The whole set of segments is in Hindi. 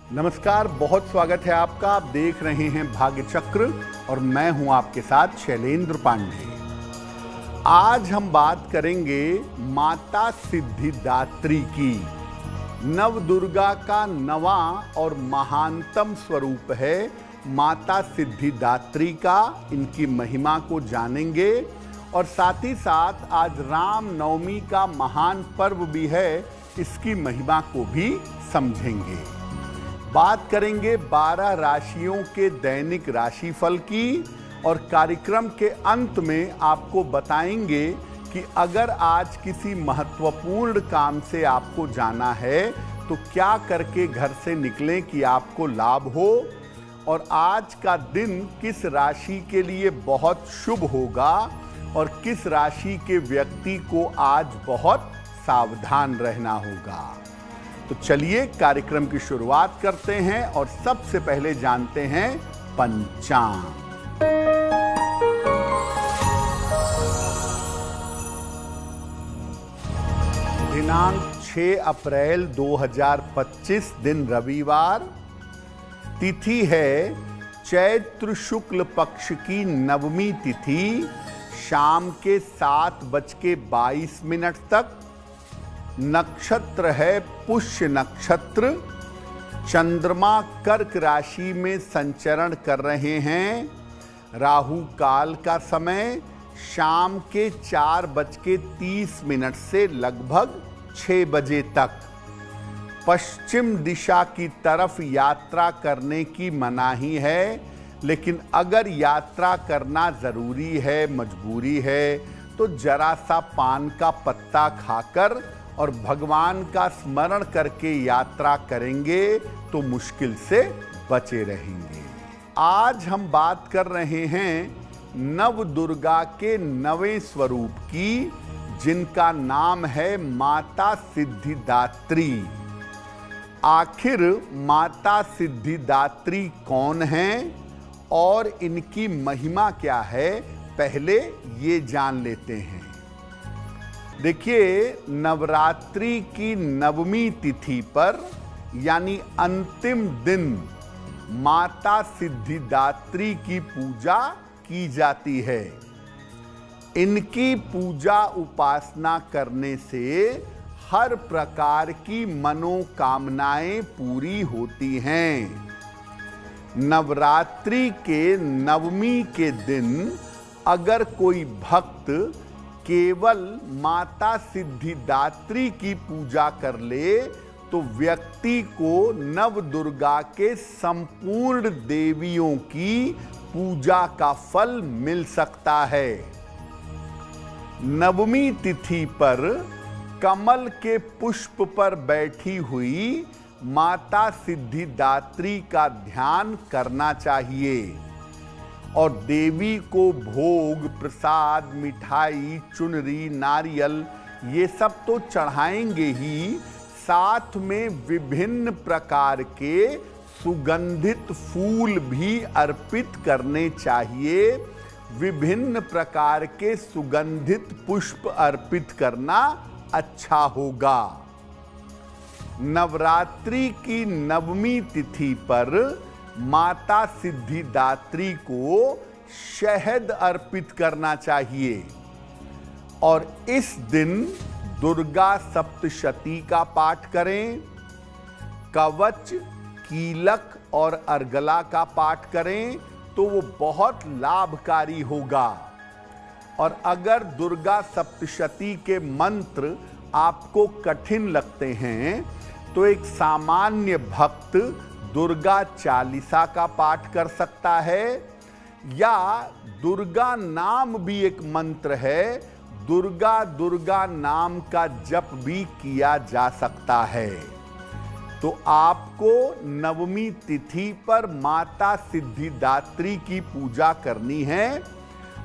नमस्कार, बहुत स्वागत है आपका। आप देख रहे हैं भाग्य चक्र और मैं हूं आपके साथ शैलेंद्र पांडे। आज हम बात करेंगे माता सिद्धिदात्री की। नव दुर्गा का नवा और महानतम स्वरूप है माता सिद्धिदात्री का। इनकी महिमा को जानेंगे और साथ ही साथ आज राम नवमी का महान पर्व भी है, इसकी महिमा को भी समझेंगे। बात करेंगे 12 राशियों के दैनिक राशिफल की और कार्यक्रम के अंत में आपको बताएंगे कि अगर आज किसी महत्वपूर्ण काम से आपको जाना है तो क्या करके घर से निकलें कि आपको लाभ हो, और आज का दिन किस राशि के लिए बहुत शुभ होगा और किस राशि के व्यक्ति को आज बहुत सावधान रहना होगा। तो चलिए कार्यक्रम की शुरुआत करते हैं और सबसे पहले जानते हैं पंचांग। दिनांक 6 अप्रैल 2025, दिन रविवार, तिथि है चैत्र शुक्ल पक्ष की नवमी तिथि, शाम के 7:22 तक। नक्षत्र है पुष्य नक्षत्र। चंद्रमा कर्क राशि में संचरण कर रहे हैं। राहु काल का समय शाम के 4:30 से लगभग 6 बजे तक। पश्चिम दिशा की तरफ यात्रा करने की मनाही है, लेकिन अगर यात्रा करना जरूरी है, मजबूरी है, तो जरा सा पान का पत्ता खाकर और भगवान का स्मरण करके यात्रा करेंगे तो मुश्किल से बचे रहेंगे। आज हम बात कर रहे हैं नव दुर्गा के नवे स्वरूप की, जिनका नाम है माता सिद्धिदात्री। आखिर माता सिद्धिदात्री कौन है और इनकी महिमा क्या है, पहले ये जान लेते हैं। देखिए, नवरात्रि की नवमी तिथि पर यानी अंतिम दिन माता सिद्धिदात्री की पूजा की जाती है। इनकी पूजा उपासना करने से हर प्रकार की मनोकामनाएं पूरी होती हैं। नवरात्रि के नवमी के दिन अगर कोई भक्त केवल माता सिद्धिदात्री की पूजा कर ले तो व्यक्ति को नव दुर्गा के संपूर्ण देवियों की पूजा का फल मिल सकता है। नवमी तिथि पर कमल के पुष्प पर बैठी हुई माता सिद्धिदात्री का ध्यान करना चाहिए और देवी को भोग, प्रसाद, मिठाई, चुनरी, नारियल ये सब तो चढ़ाएंगे ही, साथ में विभिन्न प्रकार के सुगंधित फूल भी अर्पित करने चाहिए। विभिन्न प्रकार के सुगंधित पुष्प अर्पित करना अच्छा होगा। नवरात्रि की नवमी तिथि पर माता सिद्धिदात्री को शहद अर्पित करना चाहिए और इस दिन दुर्गा सप्तशती का पाठ करें। कवच, कीलक और अर्गला का पाठ करें तो वो बहुत लाभकारी होगा। और अगर दुर्गा सप्तशती के मंत्र आपको कठिन लगते हैं तो एक सामान्य भक्त दुर्गा चालीसा का पाठ कर सकता है, या दुर्गा नाम भी एक मंत्र है, दुर्गा दुर्गा नाम का जप भी किया जा सकता है। तो आपको नवमी तिथि पर माता सिद्धिदात्री की पूजा करनी है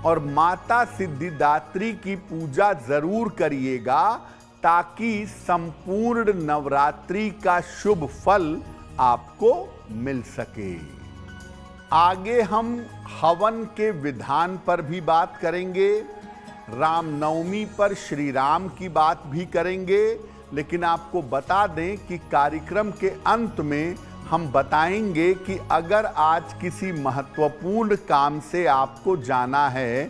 और माता सिद्धिदात्री की पूजा जरूर करिएगा ताकि संपूर्ण नवरात्रि का शुभ फल आपको मिल सके। आगे हम हवन के विधान पर भी बात करेंगे। रामनवमी पर श्री राम की बात भी करेंगे, लेकिन आपको बता दें कि कार्यक्रम के अंत में हम बताएंगे कि अगर आज किसी महत्वपूर्ण काम से आपको जाना है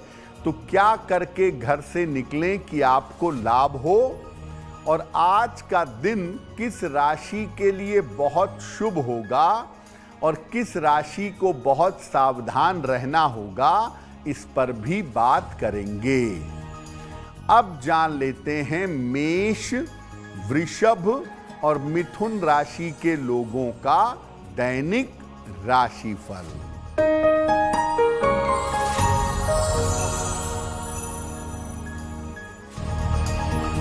तो क्या करके घर से निकलें कि आपको लाभ हो, और आज का दिन किस राशि के लिए बहुत शुभ होगा और किस राशि को बहुत सावधान रहना होगा, इस पर भी बात करेंगे। अब जान लेते हैं मेष, वृषभ और मिथुन राशि के लोगों का दैनिक राशिफल।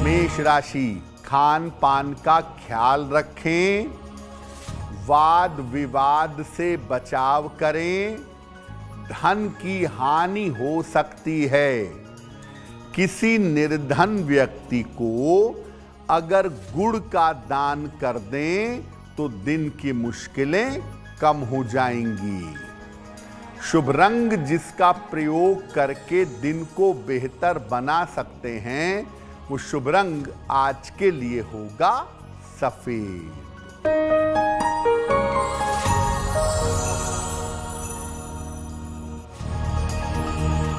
मेष राशि, खान पान का ख्याल रखें, वाद विवाद से बचाव करें, धन की हानि हो सकती है। किसी निर्धन व्यक्ति को अगर गुड़ का दान कर दें तो दिन की मुश्किलें कम हो जाएंगी। शुभ रंग जिसका प्रयोग करके दिन को बेहतर बना सकते हैं, वो शुभ रंग आज के लिए होगा सफेद।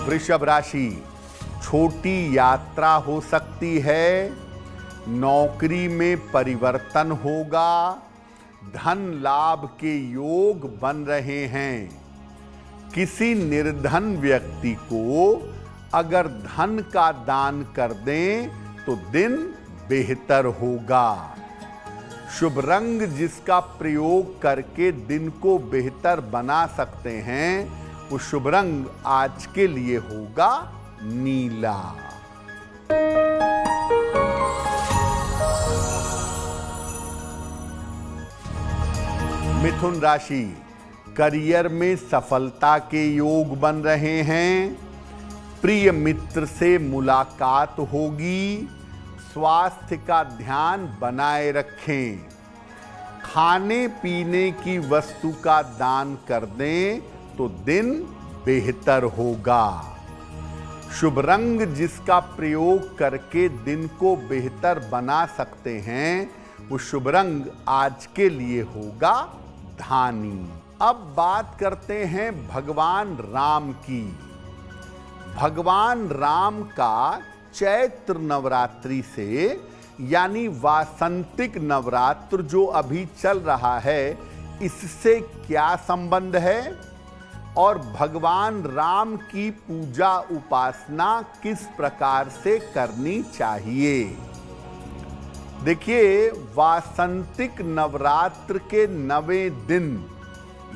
वृषभ राशि, छोटी यात्रा हो सकती है, नौकरी में परिवर्तन होगा, धन लाभ के योग बन रहे हैं। किसी निर्धन व्यक्ति को अगर धन का दान कर दें तो दिन बेहतर होगा। शुभ रंग जिसका प्रयोग करके दिन को बेहतर बना सकते हैं, वो शुभ रंग आज के लिए होगा नीला। मिथुन राशि, करियर में सफलता के योग बन रहे हैं, प्रिय मित्र से मुलाकात होगी, स्वास्थ्य का ध्यान बनाए रखें। खाने पीने की वस्तु का दान कर दें तो दिन बेहतर होगा। शुभ रंग जिसका प्रयोग करके दिन को बेहतर बना सकते हैं, वो शुभ रंग आज के लिए होगा धानी। अब बात करते हैं भगवान राम की। भगवान राम का चैत्र नवरात्रि से यानी वासंतिक नवरात्र जो अभी चल रहा है, इससे क्या संबंध है और भगवान राम की पूजा उपासना किस प्रकार से करनी चाहिए। देखिए, वासंतिक नवरात्र के 9वें दिन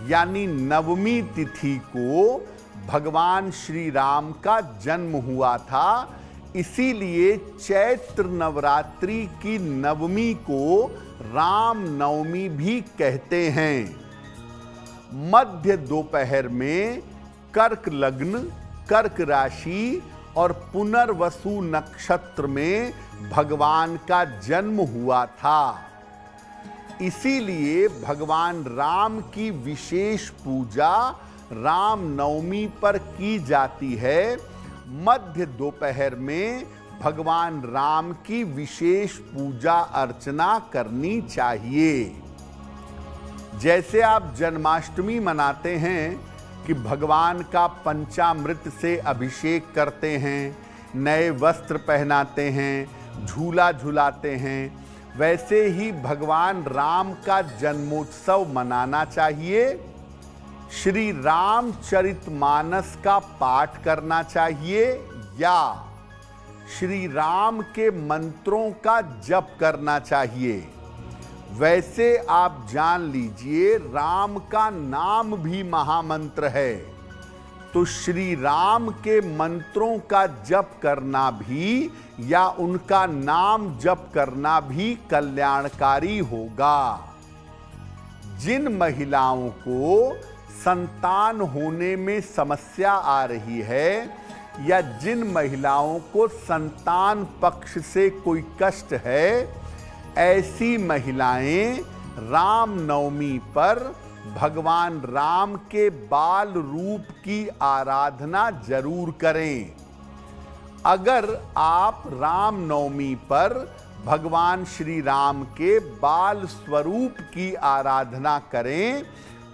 यानी नवमी तिथि को भगवान श्री राम का जन्म हुआ था, इसीलिए चैत्र नवरात्रि की नवमी को राम नवमी भी कहते हैं। मध्य दोपहर में कर्क लग्न, कर्क राशि और पुनर्वसु नक्षत्र में भगवान का जन्म हुआ था, इसीलिए भगवान राम की विशेष पूजा राम नवमी पर की जाती है। मध्य दोपहर में भगवान राम की विशेष पूजा अर्चना करनी चाहिए। जैसे आप जन्माष्टमी मनाते हैं कि भगवान का पंचामृत से अभिषेक करते हैं, नए वस्त्र पहनाते हैं, झूला झुलाते हैं, वैसे ही भगवान राम का जन्मोत्सव मनाना चाहिए। श्री रामचरितमानस का पाठ करना चाहिए या श्री राम के मंत्रों का जप करना चाहिए। वैसे आप जान लीजिए, राम का नाम भी महामंत्र है, तो श्री राम के मंत्रों का जप करना भी या उनका नाम जप करना भी कल्याणकारी होगा। जिन महिलाओं को संतान होने में समस्या आ रही है या जिन महिलाओं को संतान पक्ष से कोई कष्ट है, ऐसी महिलाएं राम नवमी पर भगवान राम के बाल रूप की आराधना जरूर करें। अगर आप राम नवमी पर भगवान श्री राम के बाल स्वरूप की आराधना करें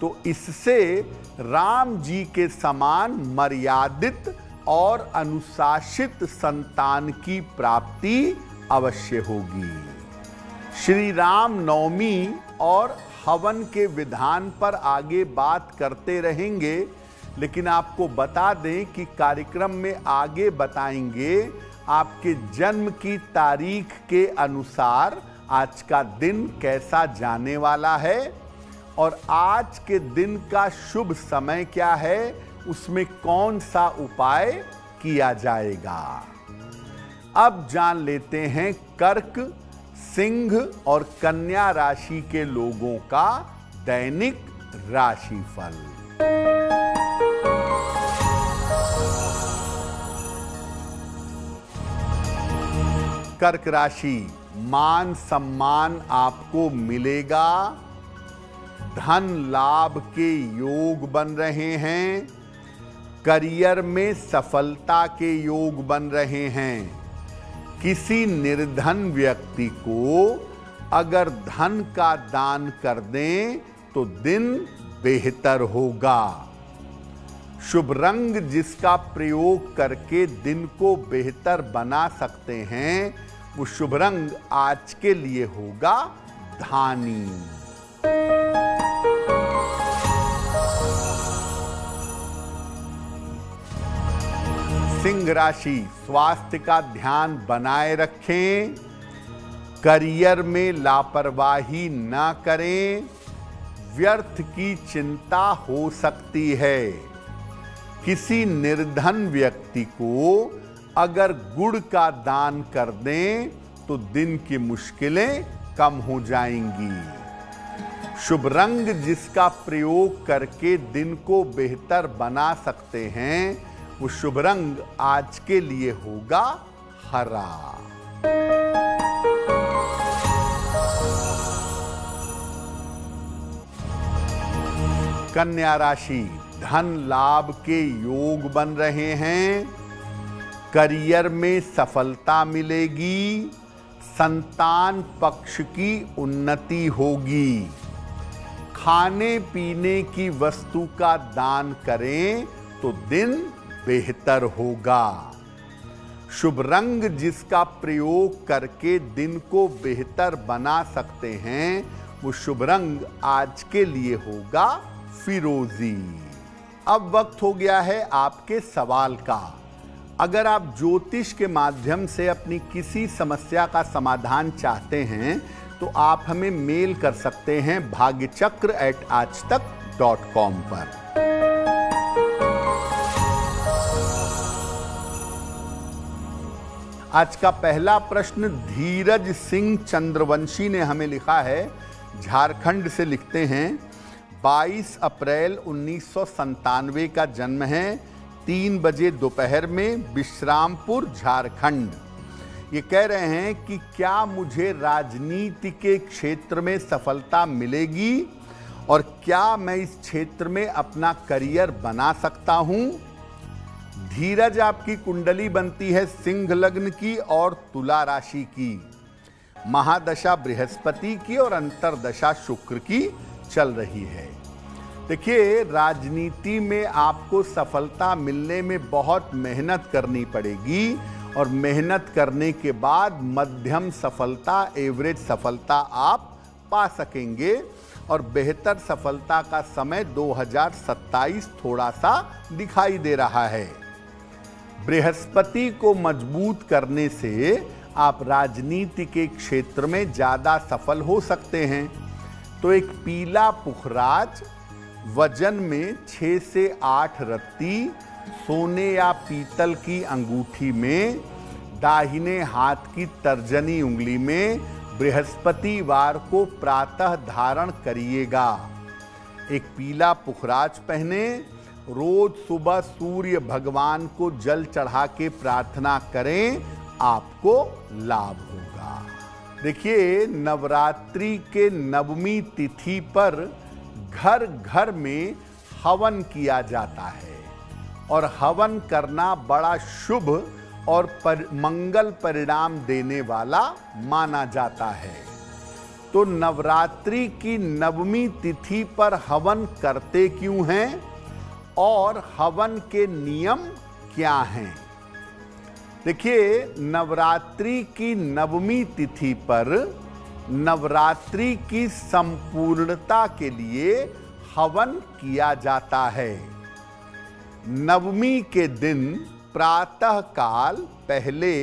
तो इससे राम जी के समान मर्यादित और अनुशासित संतान की प्राप्ति अवश्य होगी। श्री राम नवमी और हवन के विधान पर आगे बात करते रहेंगे, लेकिन आपको बता दें कि कार्यक्रम में आगे बताएंगे आपके जन्म की तारीख के अनुसार आज का दिन कैसा जाने वाला है और आज के दिन का शुभ समय क्या है, उसमें कौन सा उपाय किया जाएगा। अब जान लेते हैं कर्क, सिंह और कन्या राशि के लोगों का दैनिक राशिफल। कर्क राशि, मान सम्मान आपको मिलेगा, धन लाभ के योग बन रहे हैं, करियर में सफलता के योग बन रहे हैं। किसी निर्धन व्यक्ति को अगर धन का दान कर दें तो दिन बेहतर होगा। शुभ रंग जिसका प्रयोग करके दिन को बेहतर बना सकते हैं, वो शुभ रंग आज के लिए होगा धानी। सिंह राशि, स्वास्थ्य का ध्यान बनाए रखें, करियर में लापरवाही न करें, व्यर्थ की चिंता हो सकती है। किसी निर्धन व्यक्ति को अगर गुड़ का दान कर दें तो दिन की मुश्किलें कम हो जाएंगी। शुभ रंग जिसका प्रयोग करके दिन को बेहतर बना सकते हैं, वो शुभ रंग आज के लिए होगा हरा। कन्या राशि, धन लाभ के योग बन रहे हैं, करियर में सफलता मिलेगी, संतान पक्ष की उन्नति होगी। खाने पीने की वस्तु का दान करें तो दिन बेहतर होगा। शुभ रंग जिसका प्रयोग करके दिन को बेहतर बना सकते हैं, वो शुभ रंग आज के लिए होगा फिरोजी। अब वक्त हो गया है आपके सवाल का। अगर आप ज्योतिष के माध्यम से अपनी किसी समस्या का समाधान चाहते हैं तो आप हमें मेल कर सकते हैं bhagyachakra@aajtak.com पर। आज का पहला प्रश्न धीरज सिंह चंद्रवंशी ने हमें लिखा है, झारखंड से लिखते हैं। 22 अप्रैल 1997 का जन्म है, 3 बजे दोपहर में, विश्रामपुर झारखंड। ये कह रहे हैं कि क्या मुझे राजनीति के क्षेत्र में सफलता मिलेगी और क्या मैं इस क्षेत्र में अपना करियर बना सकता हूं। धीरज, आपकी कुंडली बनती है सिंह लग्न की और तुला राशि की। महादशा बृहस्पति की और अंतरदशा शुक्र की चल रही है। देखिए, राजनीति में आपको सफलता मिलने में बहुत मेहनत करनी पड़ेगी और मेहनत करने के बाद मध्यम सफलता, एवरेज सफलता आप पा सकेंगे और बेहतर सफलता का समय 2027 थोड़ा सा दिखाई दे रहा है। बृहस्पति को मजबूत करने से आप राजनीति के क्षेत्र में ज़्यादा सफल हो सकते हैं। तो एक पीला पुखराज वजन में 6 से 8 रत्ती सोने या पीतल की अंगूठी में दाहिने हाथ की तर्जनी उंगली में बृहस्पतिवार को प्रातः धारण करिएगा। एक पीला पुखराज पहने, रोज सुबह सूर्य भगवान को जल चढ़ा के प्रार्थना करें, आपको लाभ होगा। देखिए, नवरात्रि के नवमी तिथि पर घर घर में हवन किया जाता है और हवन करना बड़ा शुभ और मंगल परिणाम देने वाला माना जाता है। तो नवरात्रि की नवमी तिथि पर हवन करते क्यों हैं और हवन के नियम क्या हैं? देखिए, नवरात्रि की नवमी तिथि पर नवरात्रि की संपूर्णता के लिए हवन किया जाता है। नवमी के दिन प्रातः काल पहले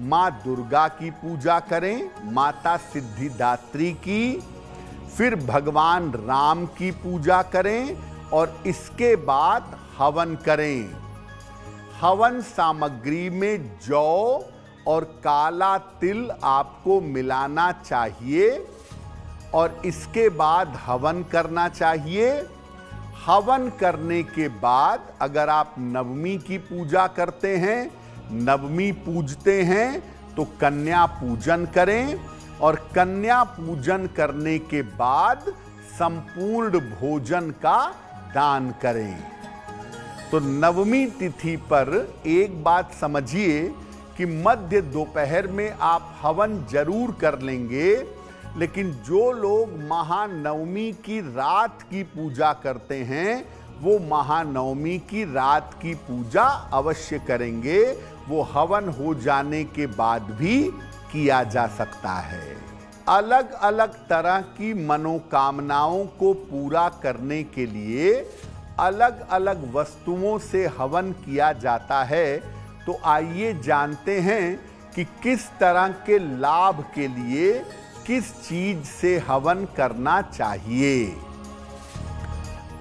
माँ दुर्गा की पूजा करें, माता सिद्धिदात्री की, फिर भगवान राम की पूजा करें और इसके बाद हवन करें। हवन सामग्री में जौ और काला तिल आपको मिलाना चाहिए और इसके बाद हवन करना चाहिए। हवन करने के बाद अगर आप नवमी की पूजा करते हैं, नवमी पूजते हैं, तो कन्या पूजन करें और कन्या पूजन करने के बाद संपूर्ण भोजन का दान करें। तो नवमी तिथि पर एक बात समझिए कि मध्य दोपहर में आप हवन जरूर कर लेंगे, लेकिन जो लोग महानवमी की रात की पूजा करते हैं वो महानवमी की रात की पूजा अवश्य करेंगे। वो हवन हो जाने के बाद भी किया जा सकता है। अलग अलग तरह की मनोकामनाओं को पूरा करने के लिए अलग अलग वस्तुओं से हवन किया जाता है। तो आइए जानते हैं कि किस तरह के लाभ के लिए किस चीज से हवन करना चाहिए।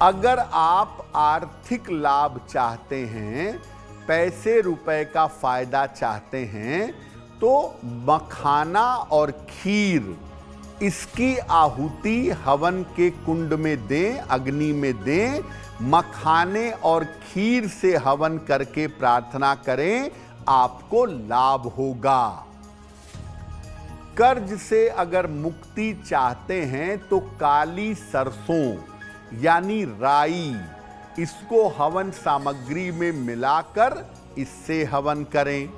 अगर आप आर्थिक लाभ चाहते हैं, पैसे रुपए का फायदा चाहते हैं, तो मखाना और खीर इसकी आहुति हवन के कुंड में दें, अग्नि में दें। मखाने और खीर से हवन करके प्रार्थना करें, आपको लाभ होगा। कर्ज से अगर मुक्ति चाहते हैं तो काली सरसों यानी राई, इसको हवन सामग्री में मिलाकर इससे हवन करें।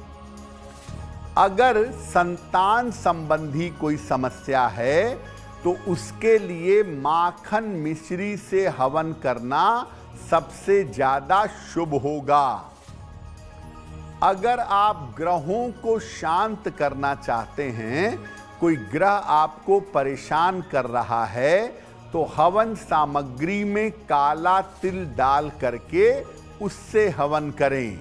अगर संतान संबंधी कोई समस्या है तो उसके लिए माखन मिश्री से हवन करना सबसे ज्यादा शुभ होगा। अगर आप ग्रहों को शांत करना चाहते हैं, कोई ग्रह आपको परेशान कर रहा है, तो हवन सामग्री में काला तिल डाल करके उससे हवन करें।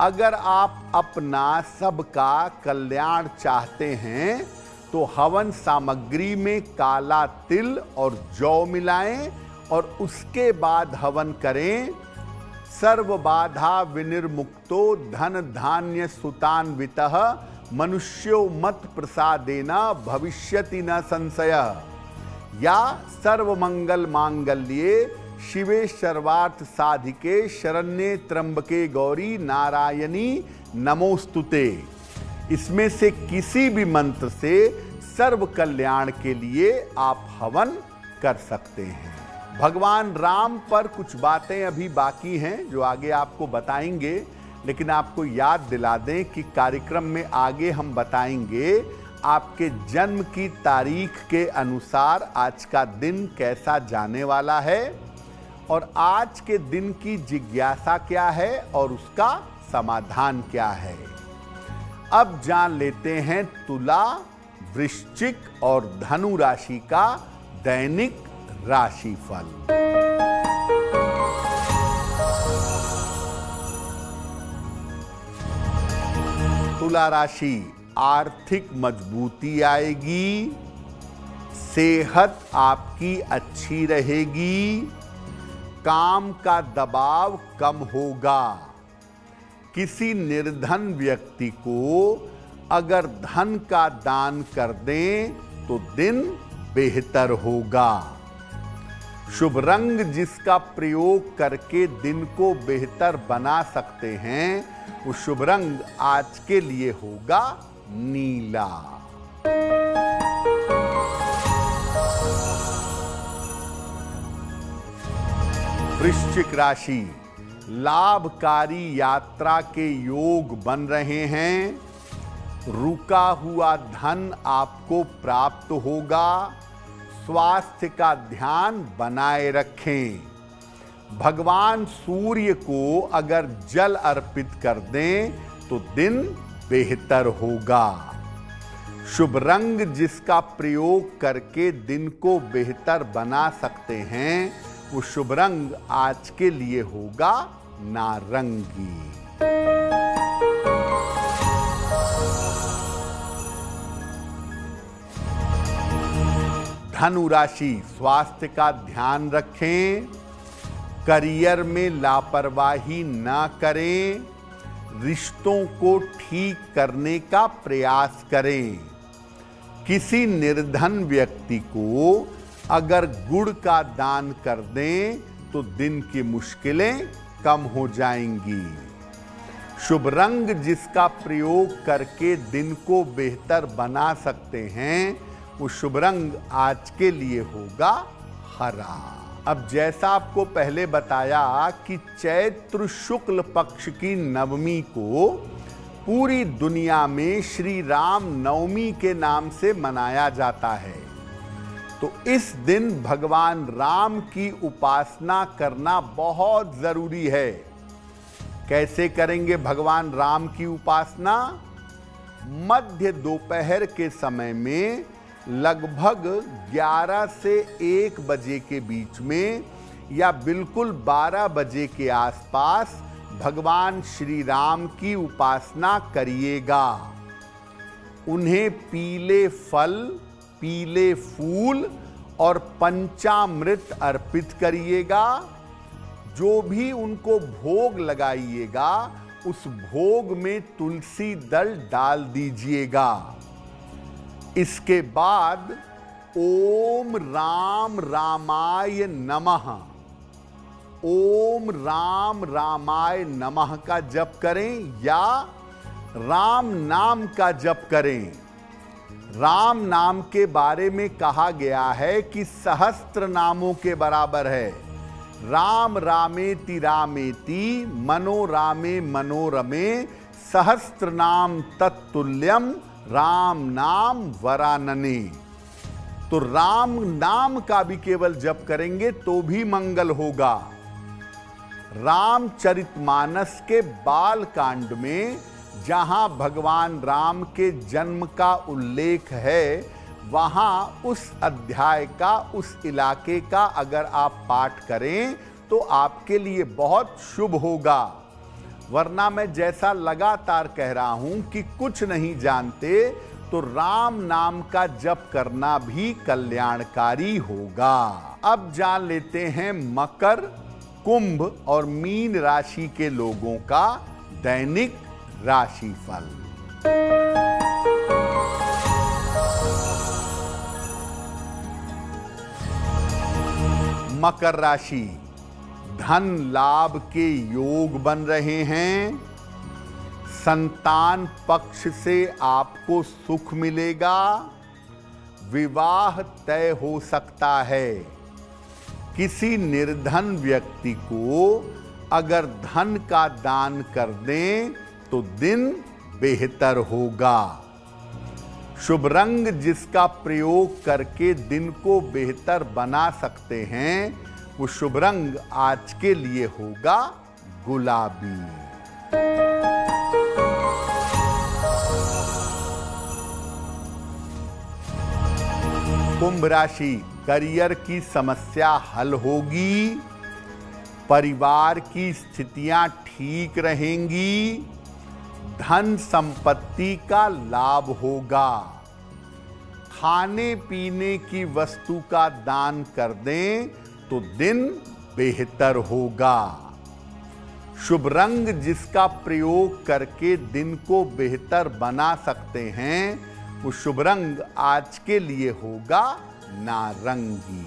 अगर आप अपना सबका कल्याण चाहते हैं तो हवन सामग्री में काला तिल और जौ मिलाएं और उसके बाद हवन करें। सर्व बाधा विनिर्मुक्तो धन धान्य सुतान्वितः मनुष्यो मत प्रसादेन भविष्यति न संशय। या सर्व मंगल मांगल्ये शिवे सर्वार्थ साधिके शरण्ये त्र्यंबके गौरी नारायणी नमोस्तुते। इसमें से किसी भी मंत्र से सर्व कल्याण के लिए आप हवन कर सकते हैं। भगवान राम पर कुछ बातें अभी बाकी हैं जो आगे आपको बताएंगे, लेकिन आपको याद दिला दें कि कार्यक्रम में आगे हम बताएंगे आपके जन्म की तारीख के अनुसार आज का दिन कैसा जाने वाला है और आज के दिन की जिज्ञासा क्या है और उसका समाधान क्या है। अब जान लेते हैं तुला, वृश्चिक और धनु राशि का दैनिक राशिफल। तुला राशि, आर्थिक मजबूती आएगी, सेहत आपकी अच्छी रहेगी, काम का दबाव कम होगा। किसी निर्धन व्यक्ति को अगर धन का दान कर दें तो दिन बेहतर होगा। शुभ रंग जिसका प्रयोग करके दिन को बेहतर बना सकते हैं, वो शुभ रंग आज के लिए होगा नीला। वृश्चिक राशि, लाभकारी यात्रा के योग बन रहे हैं। रुका हुआ धन आपको प्राप्त होगा। स्वास्थ्य का ध्यान बनाए रखें। भगवान सूर्य को अगर जल अर्पित कर दें तो दिन बेहतर होगा। शुभ रंग जिसका प्रयोग करके दिन को बेहतर बना सकते हैं, वो शुभ रंग आज के लिए होगा नारंगी। धनु राशि, स्वास्थ्य का ध्यान रखें। करियर में लापरवाही ना करें। रिश्तों को ठीक करने का प्रयास करें। किसी निर्धन व्यक्ति को अगर गुड़ का दान कर दें तो दिन की मुश्किलें कम हो जाएंगी। शुभ रंग जिसका प्रयोग करके दिन को बेहतर बना सकते हैं, वो शुभ रंग आज के लिए होगा हरा। अब जैसा आपको पहले बताया कि चैत्र शुक्ल पक्ष की नवमी को पूरी दुनिया में श्री राम नवमी के नाम से मनाया जाता है, तो इस दिन भगवान राम की उपासना करना बहुत जरूरी है। कैसे करेंगे भगवान राम की उपासना? मध्य दोपहर के समय में लगभग 11 से 1 बजे के बीच में या बिल्कुल 12 बजे के आसपास भगवान श्री राम की उपासना करिएगा। उन्हें पीले फल, पीले फूल और पंचामृत अर्पित करिएगा। जो भी उनको भोग लगाइएगा, उस भोग में तुलसी दल डाल दीजिएगा। इसके बाद ओम राम रामाय नमः, ओम राम रामाय नमः का जप करें या राम नाम का जप करें। राम नाम के बारे में कहा गया है कि सहस्त्र नामों के बराबर है। राम रामेति रामेति मनोरामे मनोरमे सहस्त्र नाम तत्तुल्यम राम नाम वरानने। तो राम नाम का भी केवल जप करेंगे तो भी मंगल होगा। रामचरितमानस के बाल कांड में जहां भगवान राम के जन्म का उल्लेख है, वहां उस अध्याय का, उस इलाके का अगर आप पाठ करें तो आपके लिए बहुत शुभ होगा। वरना मैं जैसा लगातार कह रहा हूं कि कुछ नहीं जानते, तो राम नाम का जप करना भी कल्याणकारी होगा। अब जान लेते हैं मकर, कुंभ और मीन राशि के लोगों का दैनिक राशिफल। मकर राशि, धन लाभ के योग बन रहे हैं। संतान पक्ष से आपको सुख मिलेगा। विवाह तय हो सकता है। किसी निर्धन व्यक्ति को अगर धन का दान कर दें तो दिन बेहतर होगा। शुभ रंग जिसका प्रयोग करके दिन को बेहतर बना सकते हैं, वो शुभ रंग आज के लिए होगा गुलाबी। कुंभ राशि, करियर की समस्या हल होगी। परिवार की स्थितियां ठीक रहेंगी। धन संपत्ति का लाभ होगा। खाने पीने की वस्तु का दान कर दें तो दिन बेहतर होगा। शुभ रंग जिसका प्रयोग करके दिन को बेहतर बना सकते हैं, वो शुभ रंग आज के लिए होगा नारंगी।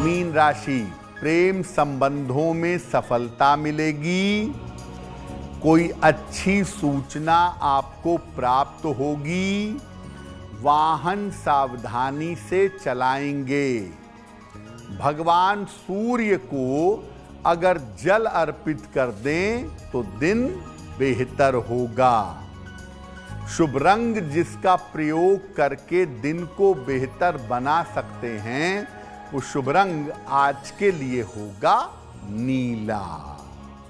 मीन राशि, प्रेम संबंधों में सफलता मिलेगी। कोई अच्छी सूचना आपको प्राप्त होगी। वाहन सावधानी से चलाएंगे। भगवान सूर्य को अगर जल अर्पित कर दें तो दिन बेहतर होगा। शुभ रंग जिसका प्रयोग करके दिन को बेहतर बना सकते हैं, वो शुभ रंग आज के लिए होगा नीला।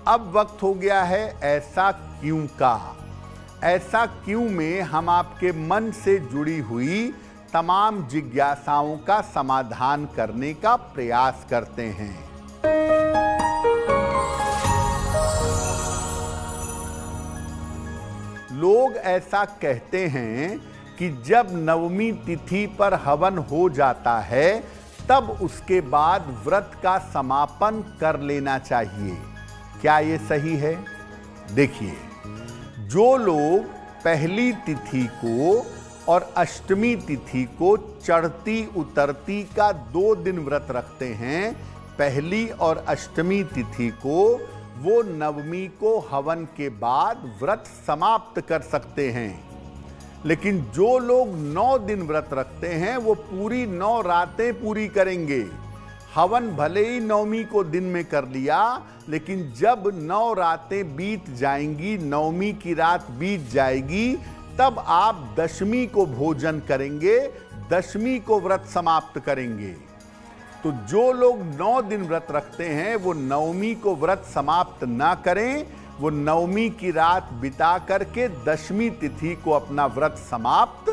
अब वक्त हो गया है ऐसा क्यों का। ऐसा क्यों में हम आपके मन से जुड़ी हुई तमाम जिज्ञासाओं का समाधान करने का प्रयास करते हैं। लोग ऐसा कहते हैं कि जब नवमी तिथि पर हवन हो जाता है तब उसके बाद व्रत का समापन कर लेना चाहिए। क्या ये सही है? देखिए, जो लोग पहली तिथि को और अष्टमी तिथि को चढ़ती उतरती का 2 दिन व्रत रखते हैं, पहली और अष्टमी तिथि को, वो नवमी को हवन के बाद व्रत समाप्त कर सकते हैं। लेकिन जो लोग 9 दिन व्रत रखते हैं वो पूरी 9 रातें पूरी करेंगे। हवन भले ही नवमी को दिन में कर लिया, लेकिन जब 9 रातें बीत जाएंगी, नवमी की रात बीत जाएगी, तब आप दशमी को भोजन करेंगे, दशमी को व्रत समाप्त करेंगे। तो जो लोग 9 दिन व्रत रखते हैं वो नवमी को व्रत समाप्त ना करें, वो नवमी की रात बिता करके दशमी तिथि को अपना व्रत समाप्त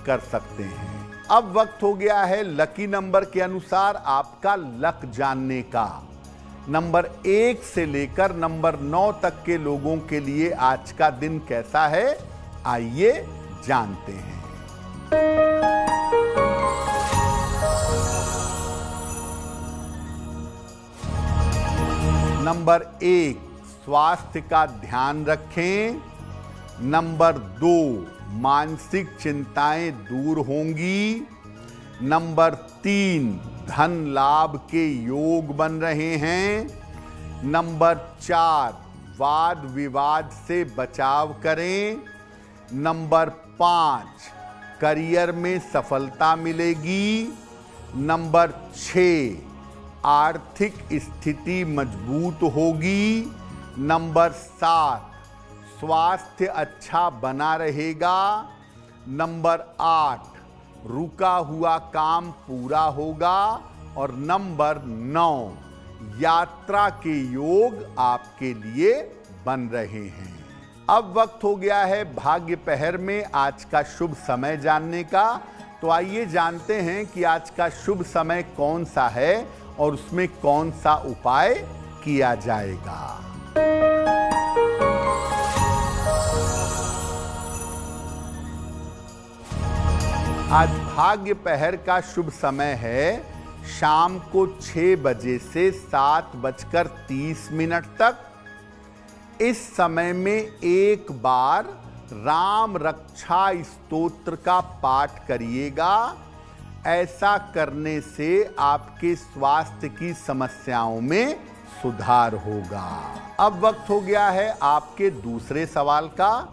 कर सकते हैं। अब वक्त हो गया है लकी नंबर के अनुसार आपका लक जानने का। नंबर 1 से लेकर नंबर 9 तक के लोगों के लिए आज का दिन कैसा है, आइए जानते हैं। नंबर 1, स्वास्थ्य का ध्यान रखें। नंबर 2, मानसिक चिंताएं दूर होंगी। नंबर 3, धन लाभ के योग बन रहे हैं। नंबर 4, वाद विवाद से बचाव करें। नंबर 5, करियर में सफलता मिलेगी। नंबर 6, आर्थिक स्थिति मजबूत होगी। नंबर 7, स्वास्थ्य अच्छा बना रहेगा। नंबर 8, रुका हुआ काम पूरा होगा। और नंबर 9, यात्रा के योग आपके लिए बन रहे हैं। अब वक्त हो गया है भाग्य पहर में आज का शुभ समय जानने का। तो आइए जानते हैं कि आज का शुभ समय कौन सा है और उसमें कौन सा उपाय किया जाएगा। आज भाग्य पहर का शुभ समय है शाम को 6 बजे से 7:30 तक। इस समय में एक बार राम रक्षा स्तोत्र का पाठ करिएगा। ऐसा करने से आपके स्वास्थ्य की समस्याओं में सुधार होगा। अब वक्त हो गया है आपके दूसरे सवाल का।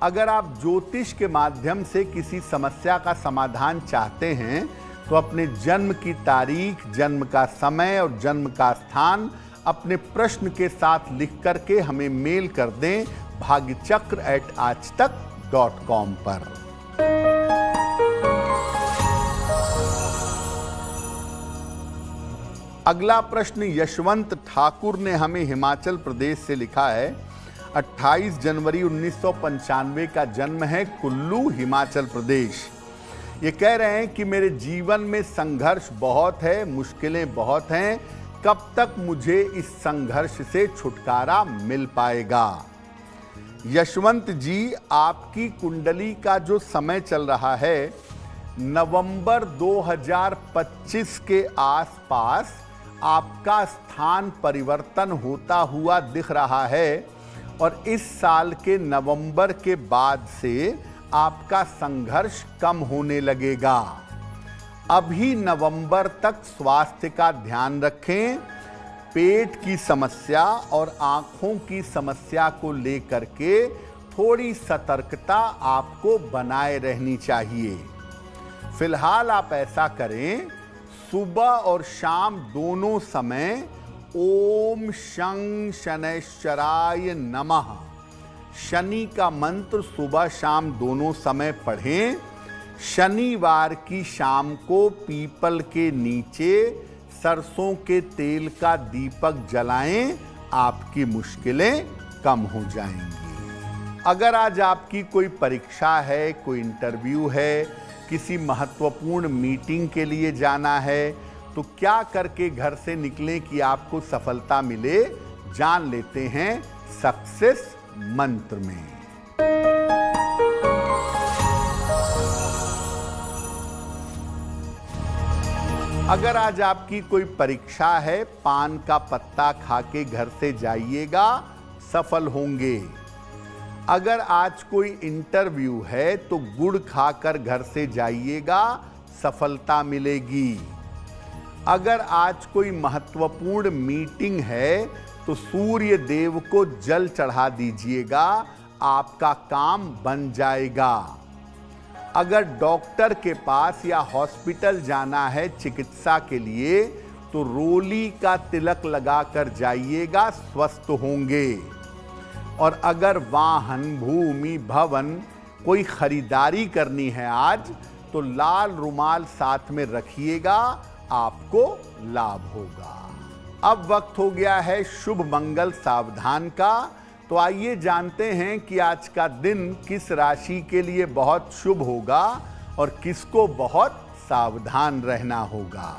अगर आप ज्योतिष के माध्यम से किसी समस्या का समाधान चाहते हैं तो अपने जन्म की तारीख, जन्म का समय और जन्म का स्थान अपने प्रश्न के साथ लिख करके हमें मेल कर दें bhagyachakra@aajtak.com पर। अगला प्रश्न यशवंत ठाकुर ने हमें हिमाचल प्रदेश से लिखा है। 28 जनवरी 1995 का जन्म है, कुल्लू, हिमाचल प्रदेश। ये कह रहे हैं कि मेरे जीवन में संघर्ष बहुत है, मुश्किलें बहुत हैं, कब तक मुझे इस संघर्ष से छुटकारा मिल पाएगा। यशवंत जी, आपकी कुंडली का जो समय चल रहा है नवंबर 2025 के आसपास आपका स्थान परिवर्तन होता हुआ दिख रहा है और इस साल के नवंबर के बाद से आपका संघर्ष कम होने लगेगा। अभी नवंबर तक स्वास्थ्य का ध्यान रखें। पेट की समस्या और आंखों की समस्या को लेकर के थोड़ी सतर्कता आपको बनाए रहनी चाहिए। फिलहाल आप ऐसा करें, सुबह और शाम दोनों समय ओम शं शनैश्चराय नमः शनि का मंत्र सुबह शाम दोनों समय पढ़ें। शनिवार की शाम को पीपल के नीचे सरसों के तेल का दीपक जलाएं, आपकी मुश्किलें कम हो जाएंगी। अगर आज आपकी कोई परीक्षा है, कोई इंटरव्यू है, किसी महत्वपूर्ण मीटिंग के लिए जाना है, तो क्या करके घर से निकलें कि आपको सफलता मिले, जान लेते हैं सक्सेस मंत्र में। अगर आज आपकी कोई परीक्षा है, पान का पत्ता खाके घर से जाइएगा, सफल होंगे। अगर आज कोई इंटरव्यू है तो गुड़ खाकर घर से जाइएगा, सफलता मिलेगी। अगर आज कोई महत्वपूर्ण मीटिंग है तो सूर्य देव को जल चढ़ा दीजिएगा, आपका काम बन जाएगा। अगर डॉक्टर के पास या हॉस्पिटल जाना है चिकित्सा के लिए तो रोली का तिलक लगाकर जाइएगा, स्वस्थ होंगे। और अगर वाहन, भूमि, भवन कोई खरीदारी करनी है आज, तो लाल रुमाल साथ में रखिएगा, आपको लाभ होगा। अब वक्त हो गया है शुभ मंगल सावधान का। तो आइए जानते हैं कि आज का दिन किस राशि के लिए बहुत शुभ होगा और किसको बहुत सावधान रहना होगा।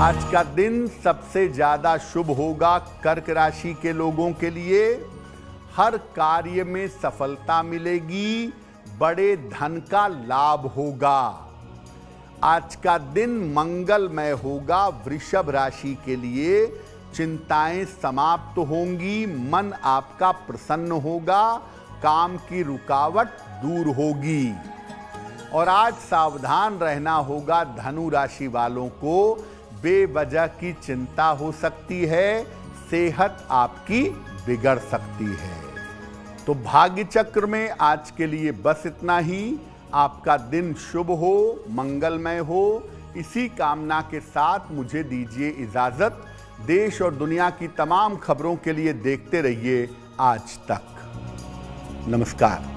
आज का दिन सबसे ज्यादा शुभ होगा कर्क राशि के लोगों के लिए। हर कार्य में सफलता मिलेगी, बड़े धन का लाभ होगा। आज का दिन मंगलमय होगा वृषभ राशि के लिए। चिंताएं समाप्त होंगी, मन आपका प्रसन्न होगा, काम की रुकावट दूर होगी। और आज सावधान रहना होगा धनु राशि वालों को, बेवजह की चिंता हो सकती है, सेहत आपकी बिगड़ सकती है। तो भाग्य चक्र में आज के लिए बस इतना ही। आपका दिन शुभ हो, मंगलमय हो, इसी कामना के साथ मुझे दीजिए इजाजत। देश और दुनिया की तमाम खबरों के लिए देखते रहिए आज तक। नमस्कार।